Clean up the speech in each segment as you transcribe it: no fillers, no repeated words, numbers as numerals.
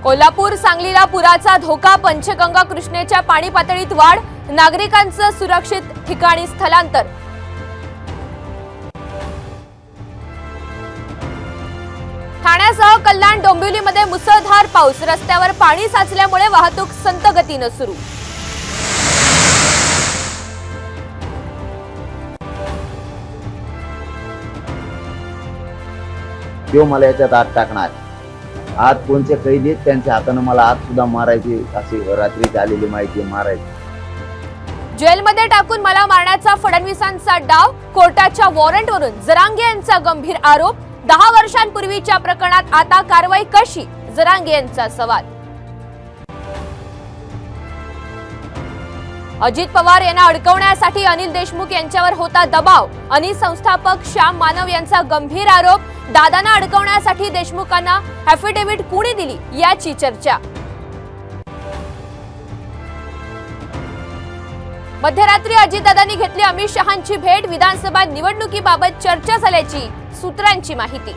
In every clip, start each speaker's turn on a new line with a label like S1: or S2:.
S1: कोल्हापूर सांगलीला पुराचा धोका, पंचगंगा कृष्णेच्या पाणी पातळीत वाढ, नागरिकांचं सुरक्षित ठिकाणी स्थलांतर। ठाण्यासह कल्याण डोंबिवलीमध्ये मुसळधार पाऊस, रस्त्यावर पाणी साचल्यामुळे वाहतूक संथ गतीने सुरू।
S2: जो मला याच्यात आत टाकणार, आत कोणते कैदी आहेत त्यांच्या हाताने मला आत सुद्धा मारायची अशी रात्रीची आलेली माहिती, मारायची।
S1: जेलमध्ये टाकून मला मारण्याचा फडणवीसांचा डाव, कोर्टाच्या वॉरंटवरून जरांगे यांचा गंभीर आरोप। 10 वर्षांपूर्वीच्या प्रकरणात आता कारवाई कशी, जरांगे यांचा सवाल। अजित पवार यांना अडकवण्यासाठी अनिल देशमुख यांच्यावर होता दबाव, अनिल संस्थापक श्याम मानव यांचा गंभीर आरोप। दादांना अडकवण्यासाठी देशमुखांना ॲफिडेव्हिट कुणी दिली याची चर्चा। मध्यरात्री अजितदादांनी घेतली अमित शहांची भेट, विधानसभा निवडणुकीबाबत चर्चा झाल्याची सूत्रांची माहिती।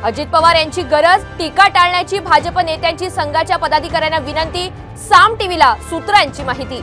S1: अजित पवार यांची गरज, टीका टाळण्याची भाजप नेत्यांची संघाच्या पदाधिकाऱ्यांना विनंती, साम टीव्हीला सूत्रांची माहिती।